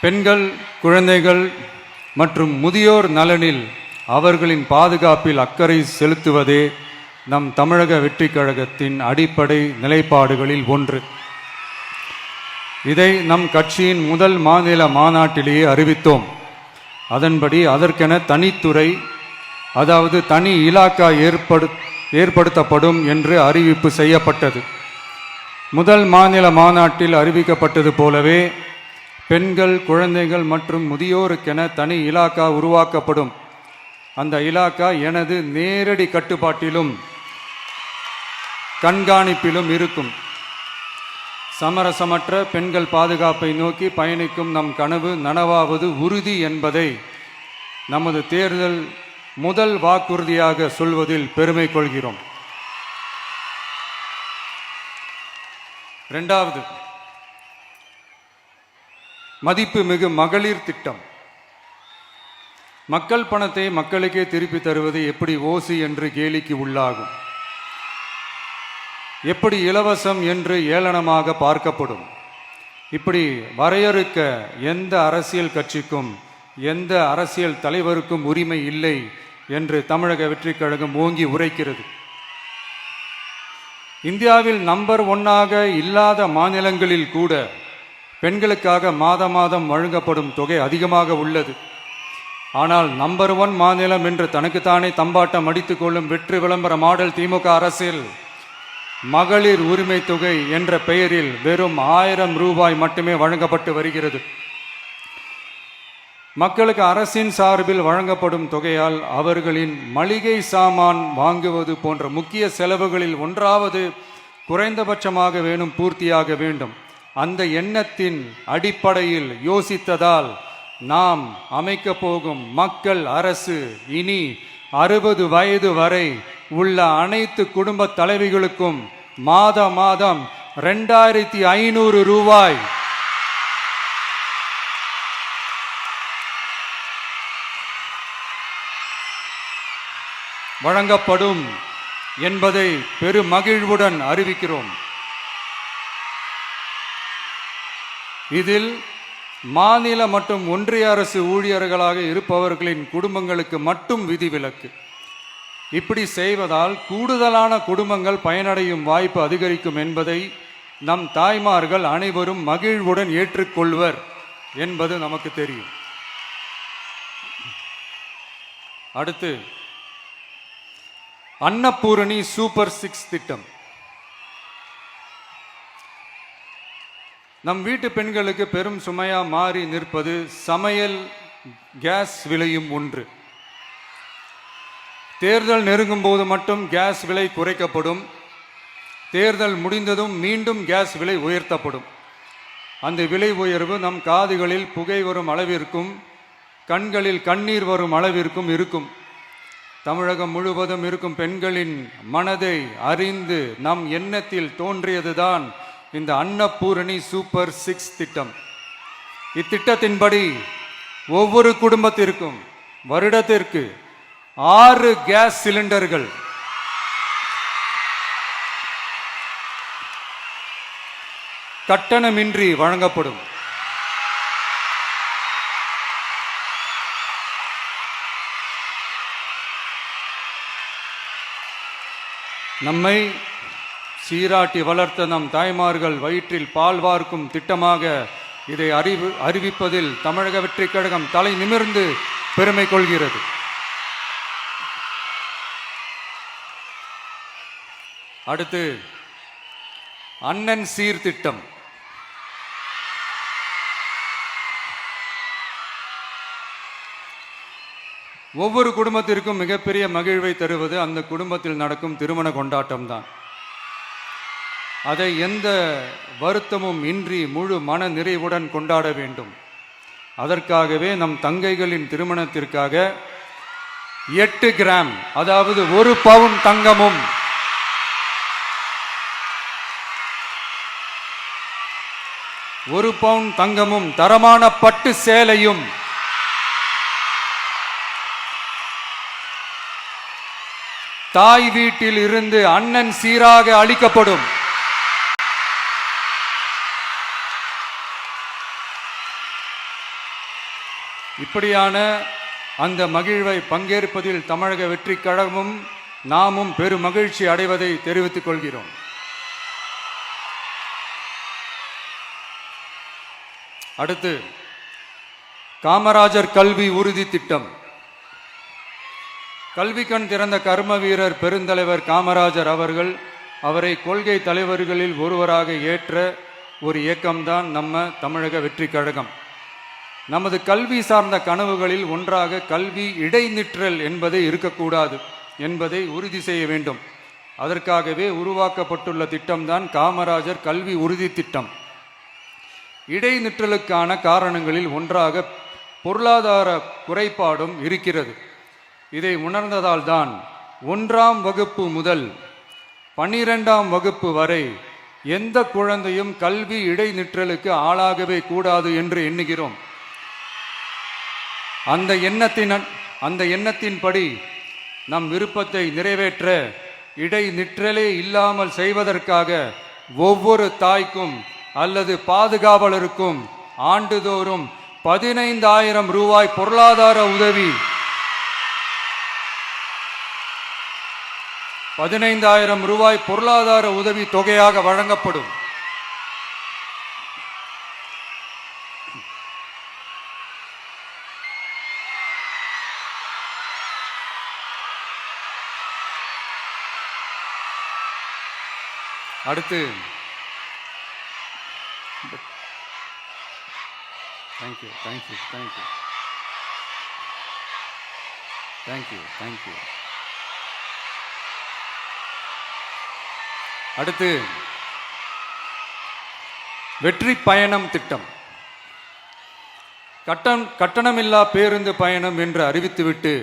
பெண்கள், குழந்தைகள் மற்றும் முதியோர் நலனில் அவர்களின் பாதுகாப்பில் அக்கறை செலுத்துவதே நம் தமிழக வெற்றி கழகத்தின் அடிப்படை நிலைப்பாடுகளில் ஒன்று. இதை நம் கட்சியின் முதல் மாநில மாநாட்டிலேயே அறிவித்தோம். அதன்படி அதற்கென தனித்துறை, அதாவது தனி இலாக்கா ஏற்படுத்தப்படும் என்று அறிவிப்பு செய்யப்பட்டது. முதல் மாநில மாநாட்டில் அறிவிக்கப்பட்டது போலவே பெண்கள், குழந்தைகள் மற்றும் முதியோருக்கென தனி இலாக்கா உருவாக்கப்படும். அந்த இலாக்கா எனது நேரடி கட்டுப்பாட்டிலும் கண்காணிப்பிலும் இருக்கும். சமரசமற்ற பெண்கள் பாதுகாப்பை நோக்கி பயணிக்கும் நம் கனவு நனவாவது உறுதி என்பதை நமது தேர்தல் முதல் வாக்குறுதியாக சொல்வதில் பெருமை கொள்கிறோம். இரண்டாவது, மதிப்புமிகு மகளிர் திட்டம். மக்கள் பணத்தை மக்களுக்கே திருப்பி தருவது எப்படி ஓசி என்று கேலிக்கு உள்ளாகும், எப்படி இலவசம் என்று ஏளனமாக பார்க்கப்படும். இப்படி வரையறுக்க எந்த அரசியல் கட்சிக்கும் எந்த அரசியல் தலைவருக்கும் உரிமை இல்லை என்று தமிழக வெற்றி கழகம் ஓங்கி உரைக்கிறது. இந்தியாவில் நம்பர் 1 இல்லாத மாநிலங்களில் கூட பெண்களுக்காக மாதம் வழங்கப்படும் தொகை அதிகமாக உள்ளது. ஆனால் நம்பர் 1 மாநிலம் என்று தனக்குத்தானே தம்பாட்டம் அடித்துக் கொள்ளும் வெற்றி விளம்பர மாடல் திமுக அரசில் மகளிர் உரிமை தொகை என்ற பெயரில் வெறும் 1000 ரூபாய் மட்டுமே வழங்கப்பட்டு வருகிறது. மக்களுக்கு அரசின் சார்பில் வழங்கப்படும் தொகையால் அவர்களின் மளிகை சாமான் வாங்குவது போன்ற முக்கிய செலவுகளில் ஒன்றாவது குறைந்தபட்சமாக வேணும் பூர்த்தியாக வேண்டும். அந்த எண்ணத்தின் அடிப்படையில் யோசித்ததால் நாம் அமைக்க போகும் மக்கள் அரசு இனி 60 வயது வரை உள்ள அனைத்து குடும்ப தலைவிகளுக்கும் மாதம் 2500 ரூபாய் வழங்கப்படும் என்பதை பெருமகிழ்வுடன் அறிவிக்கிறோம். இதில் மாநில மற்றும் ஒன்றிய அரசு ஊழியர்களாக இருப்பவர்களின் குடும்பங்களுக்கு மட்டும் விதிவிலக்கு. இப்படி செய்வதால் கூடுதலான குடும்பங்கள் பயனடையும் வாய்ப்பு அதிகரிக்கும் என்பதை நம் தாய்மார்கள் அனைவரும் மகிழ்வுடன் ஏற்றுக்கொள்வர் என்பது நமக்கு தெரியும். அடுத்து, அன்னபூரணி சூப்பர் 6 திட்டம். நம் வீட்டு பெண்களுக்கு பெரும் சுமையா மாறி நிற்பது சமையல் கேஸ் விலையும் ஒன்று. தேர்தல் நெருங்கும் போது மட்டும் கேஸ் விலை குறைக்கப்படும். தேர்தல் முடிந்ததும் மீண்டும் கேஸ் விலை உயர்த்தப்படும். அந்த விலை உயர்வு நம் காதுகளில் புகை வரும் அளவிற்கும் கண்களில் கண்ணீர் வரும் அளவிற்கும் இருக்கும். தமிழகம் முழுவதும் இருக்கும் பெண்களின் மனதை அறிந்து நம் எண்ணத்தில் தோன்றியதுதான் இந்த அன்னபூரணி சூப்பர் 6 திட்டம். இத்திட்டத்தின்படி ஒவ்வொரு குடும்பத்திற்கும் வருடத்திற்கு 6 கேஸ் சிலிண்டர்கள் கட்டணமின்றி வழங்கப்படும். நம்மை சீராட்டி வளர்த்த நம் தாய்மார்கள் வயிற்றில் பால் வார்க்கும் திட்டமாக இதை அறிவிப்பதில் தமிழக வெற்றி கழகம் தலை நிமிர்ந்து பெருமை கொள்கிறது. அடுத்து, அண்ணன் சீர்திட்டம். ஒவ்வொரு குடும்பத்திற்கும் மிகப்பெரிய மகிழ்வை தருவது அந்த குடும்பத்தில் நடக்கும் திருமண கொண்டாட்டம் தான். அதை எந்த வருத்தமும் இன்றி முழு மன நிறைவுடன் கொண்டாட வேண்டும். அதற்காகவே நம் தங்கைகளின் திருமணத்திற்காக 8 கிராம், அதாவது 1 பவுன் தங்கமும் 1 பவுன் தங்கமும் தரமான பட்டு சேலையும் தாய் வீட்டில் இருந்து அண்ணன் சீராக அளிக்கப்படும். இப்படியான அந்த மகிழ்வை பங்கேற்பதில் தமிழக வெற்றி கழகமும் நாமும் பெரும் மகிழ்ச்சி அடைவதை தெரிவித்துக் கொள்கிறோம். அடுத்து காமராஜர் கல்வி உறுதி திட்டம். கல்வி கண் திறந்த கர்ம வீரர் பெருந்தலைவர் காமராஜர் அவரை கொள்கை தலைவர்களில் ஒருவராக ஏற்ற ஒரு இயக்கம்தான் நம்ம தமிழக வெற்றி கழகம். நமது கல்வி சார்ந்த கனவுகளில் ஒன்றாக கல்வி இடைநிற்றல் என்பதே இருக்கக்கூடாது என்பதை உறுதி செய்ய வேண்டும். அதற்காகவே உருவாக்கப்பட்டுள்ள திட்டம்தான் காமராஜர் கல்வி உறுதி திட்டம். இடைநிற்றலுக்கான காரணங்களில் ஒன்றாக பொருளாதார குறைபாடும் இருக்கிறது. இதை உணர்ந்ததால் தான் 1ஆம் வகுப்பு முதல் 12ஆம் வகுப்பு வரை எந்த குழந்தையும் கல்வி இடைநிற்றலுக்கு ஆளாகவே கூடாது என்று எண்ணுகிறோம். அந்த எண்ணத்தின்படி நம் விருப்பத்தை நிறைவேற்ற இடைநிற்றலே இல்லாமல் செய்வதற்காக ஒவ்வொரு தாய்க்கும் அல்லது பாதுகாவலருக்கும் ஆண்டுதோறும் 15,000 ரூபாய் பொருளாதார உதவி 15,000 ரூபாய் பொருளாதார உதவி தொகையாக வழங்கப்படும். அடுத்து தேங்க்யூ. அடுத்து வெற்றி பயணம் திட்டம். கட்டணமில்லா பேருந்து பயணம் என்று அறிவித்துவிட்டு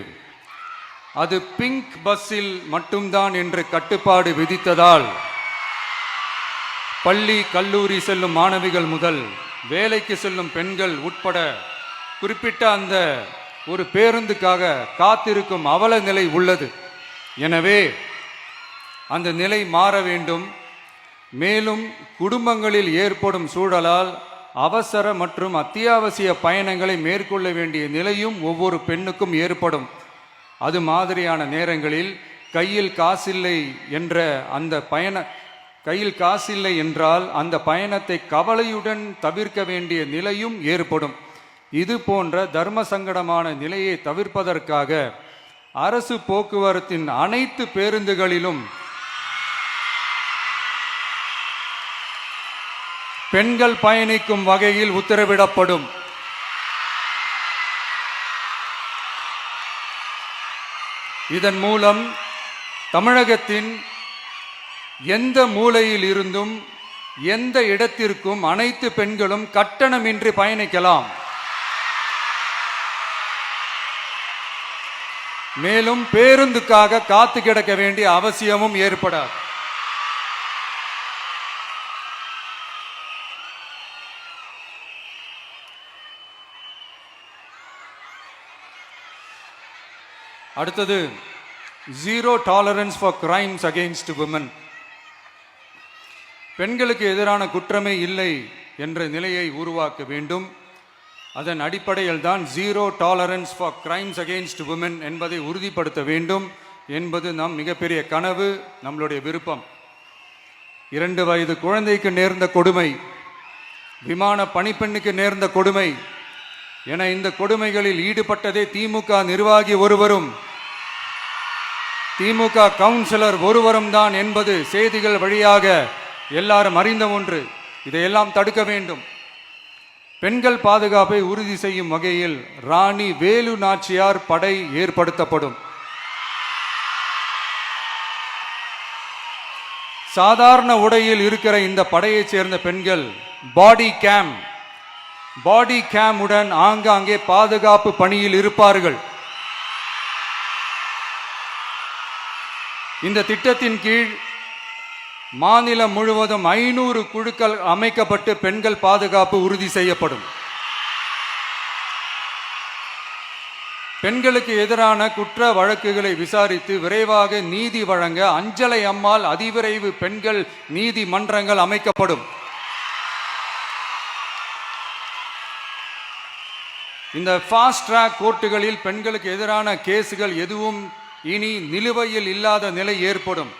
அது பிங்க் பஸ்ஸில் மட்டும்தான் என்று கட்டுப்பாடு விதித்ததால் பள்ளி கல்லூரி செல்லும் மாணவிகள் முதல் வேலைக்கு செல்லும் பெண்கள் உட்பட குறிப்பிட்ட அந்த ஒரு பேருந்துக்காக காத்திருக்கும் அவல நிலை உள்ளது. எனவே அந்த நிலை மாற வேண்டும். மேலும் குடும்பங்களில் ஏற்படும் சூழலால் அவசர மற்றும் அத்தியாவசிய பயணங்களை மேற்கொள்ள வேண்டிய நிலையும் ஒவ்வொரு பெண்ணுக்கும் ஏற்படும். அது மாதிரியான நேரங்களில் கையில் காசில்லை என்றால் அந்த பயணத்தை கவலையுடன் தவிர்க்க வேண்டிய நிலையும் ஏற்படும். இது போன்ற தர்ம சங்கடமான நிலையை தவிர்ப்பதற்காக அரசு போக்குவரத்தின் அனைத்து பேருந்துகளிலும் பெண்கள் பயணிக்கும் வகையில் உத்தரவிடப்படும். இதன் மூலம் தமிழகத்தின் எந்த மூலையில் இருந்தும் எந்த இடத்திற்கும் அனைத்து பெண்களும் கட்டணமின்றி பயணிக்கலாம். மேலும் பேருந்துக்காக காத்து கிடக்க வேண்டிய அவசியமும் ஏற்படாது. அடுத்தது zero tolerance for crimes against women. பெண்களுக்கு எதிரான குற்றமே இல்லை என்ற நிலையை உருவாக்க வேண்டும். அதன் அடிப்படையில் தான் zero tolerance for crimes against women என்பதை உறுதிப்படுத்த வேண்டும் என்பது நம் மிகப்பெரிய கனவு, நம்மளுடைய விருப்பம். 2 வயது குழந்தைக்கு நேர்ந்த கொடுமை, விமான பணிப்பெண்ணுக்கு நேர்ந்த கொடுமை என இந்த கொடுமைகளில் ஈடுபட்டதே திமுக நிர்வாகி ஒருவரும் திமுக கவுன்சிலர் ஒருவரும் தான் என்பது செய்திகள் வழியாக எல்லாரும் அறிந்த ஒன்று. இதையெல்லாம் தடுக்க வேண்டும். பெண்கள் பாதுகாப்பை உறுதி செய்யும் வகையில் ராணி வேலு நாச்சியார் படை ஏற்படுத்தப்படும். சாதாரண உடையில் இருக்கிற இந்த படையைச் சேர்ந்த பெண்கள் பாடி கேம் உடன் ஆங்காங்கே பாதுகாப்பு பணியில் இருப்பார்கள். இந்த திட்டத்தின் கீழ் மாநிலம் முழுவதும் 500 குழுக்கள் அமைக்கப்பட்டு பெண்கள் பாதுகாப்பு உறுதி செய்யப்படும். பெண்களுக்கு எதிரான குற்ற வழக்குகளை விசாரித்து விரைவாக நீதி வழங்க அஞ்சலை அம்மாள் அதிவிரைவு பெண்கள் நீதிமன்றங்கள் அமைக்கப்படும். இந்த ஃபாஸ்ட் ட்ராக் கோர்ட்டுகளில் பெண்களுக்கு எதிரான கேஸுகள் எதுவும் இனி நிலுவையில் இல்லாத நிலை ஏற்படும்.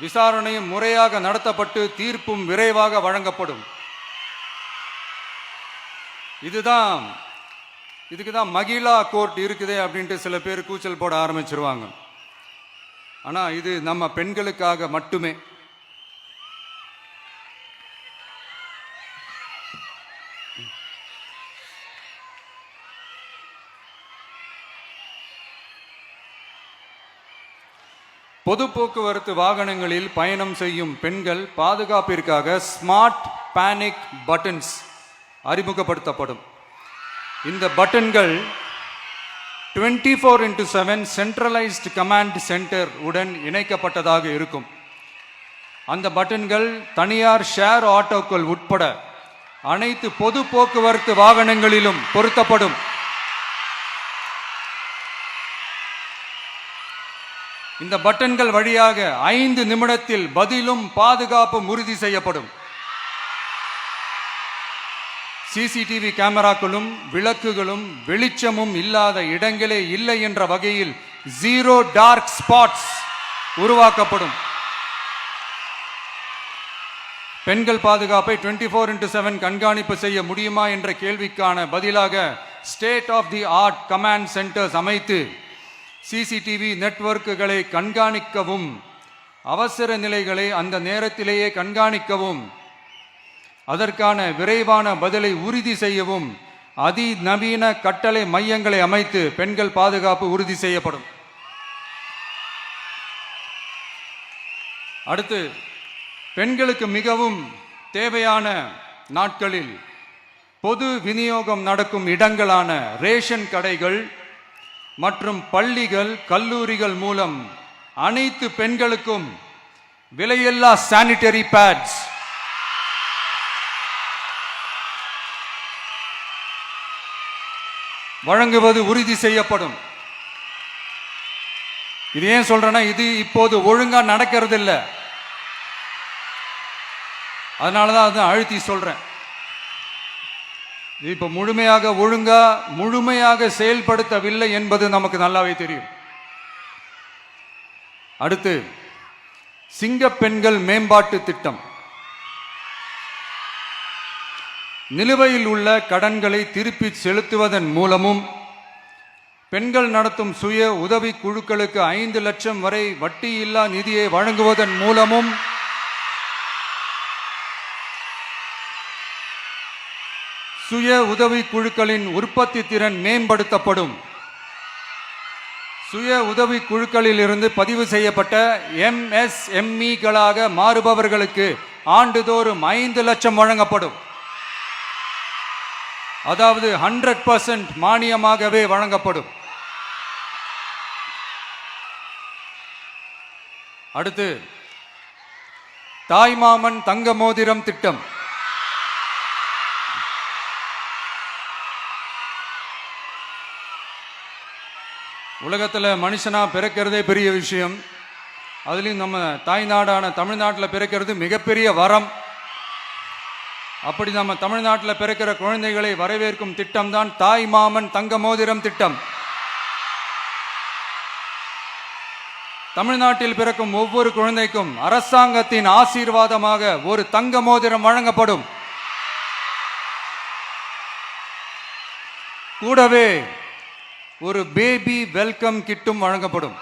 விசாரணையும் முறையாக நடத்தப்பட்டு தீர்ப்பும் விரைவாக வழங்கப்படும். இதுக்கு தான் மகிழா கோர்ட் இருக்குதே அப்படின்ட்டு சில பேர் கூச்சல் போட ஆரம்பிச்சிருவாங்க. ஆனால் இது நம்ம பெண்களுக்காக மட்டுமே. பொது போக்குவரத்து வாகனங்களில் பயணம் செய்யும் பெண்கள் பாதுகாப்பிற்காக ஸ்மார்ட் பேனிக் பட்டன்ஸ் அறிமுகப்படுத்தப்படும். இந்த பட்டன்கள் 24/7 சென்ட்ரலைஸ்டு கமாண்ட் சென்டர் உடன் இணைக்கப்பட்டதாக இருக்கும். அந்த பட்டன்கள் தனியார் ஷேர் ஆட்டோக்கள் உட்பட அனைத்து பொது போக்குவரத்து வாகனங்களிலும் பொருத்தப்படும். இந்த பட்டன்கள் வழியாக 5 நிமிடத்தில் பதிலும் பாதுகாப்பும் உறுதி செய்யப்படும். சிசிடிவி கேமராக்களும் விளக்குகளும் வெளிச்சமும் இல்லாத இடங்களே இல்லை என்ற வகையில் 0 டார்க் ஸ்பாட்ஸ் உருவாக்கப்படும். பெண்கள் பாதுகாப்பை 24/7 கண்காணிப்பு செய்ய முடியுமா என்ற கேள்விக்கான பதிலாக state of the art command centers அமைத்து சிசிடிவி நெட்வொர்க்குகளை கண்காணிக்கவும் அவசர நிலைகளை அந்த நேரத்திலேயே கண்காணிக்கவும் அதற்கான விரைவான பதிலை உறுதி செய்யவும் அதிநவீன கட்டளை மையங்களை அமைத்து பெண்கள் பாதுகாப்பு உறுதி செய்யப்படும். அடுத்து, பெண்களுக்கு மிகவும் தேவையான நாட்களில் பொது விநியோகம் நடக்கும் இடங்களான ரேஷன் கடைகள் மற்றும் பள்ளிகள் கல்லூரிகள் மூலம் அனைத்து பெண்களுக்கும் விலையில்லா சானிட்டரி பேட்ஸ் வழங்குவது உறுதி செய்யப்படும். இது ஏன் சொல்றேன்னா, இது இப்போது ஒழுங்கா நடக்கிறது இல்லை. அதனாலதான் அதை அழுத்தி சொல்றேன். இது இப்ப முழுமையாக செயல்படுத்தவில்லை என்பது நமக்கு நல்லாவே தெரியும். அடுத்து, சிங்க பெண்கள் மேம்பாட்டு திட்டம். நிலுவையில் உள்ள கடன்களை திருப்பி செலுத்துவதன் மூலமும் பெண்கள் நடத்தும் சுய உதவி குழுக்களுக்கு 5 லட்சம் வரை வட்டியில்லா நிதியை வழங்குவதன் மூலமும் சுய உதவி குழுக்களின் உற்பத்தி திறன் மேம்படுத்தப்படும். சுய உதவி குழுக்களில் இருந்து பதிவு செய்யப்பட்ட MSMEகளாக மாறுபவர்களுக்கு ஆண்டுதோறும் 5 லட்சம் வழங்கப்படும். அதாவது 100% மானியமாகவே வழங்கப்படும். அடுத்து, தாய்மாமன் தங்க மோதிரம் திட்டம். உலகத்தில் மனுஷனா பிறக்கிறதே பெரிய விஷயம். அதுலேயும் நம்ம தாய்நாடான தமிழ்நாட்டில் பிறக்கிறது மிகப்பெரிய வரம். அப்படி நம்ம தமிழ்நாட்டில் பிறக்கிற குழந்தைகளை வரவேற்கும் திட்டம் தான் தாய் மாமன் தங்க மோதிரம் திட்டம். தமிழ்நாட்டில் பிறக்கும் ஒவ்வொரு குழந்தைக்கும் அரசாங்கத்தின் ஆசீர்வாதமாக ஒரு தங்க மோதிரம் வழங்கப்படும். கூடவே ஒரு பேபி வெல்கம் கிட்டும் வழங்கப்படும்.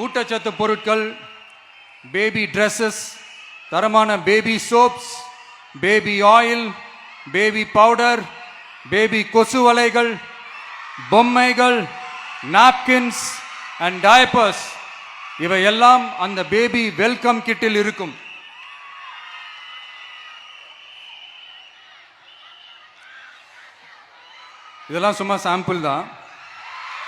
ஊட்டச்சத்து பொருட்கள், பேபி ட்ரெஸ்ஸஸ், தரமான baby soaps, baby oil, baby powder, baby கொசு வலைகள், பொம்மைகள், நாப்கின்ஸ் அண்ட் டயப்பர்ஸ் இவையெல்லாம் அந்த பேபி வெல்கம் கிட்டில் இருக்கும். இதெல்லாம் சும்மா சாம்பிள் தான்.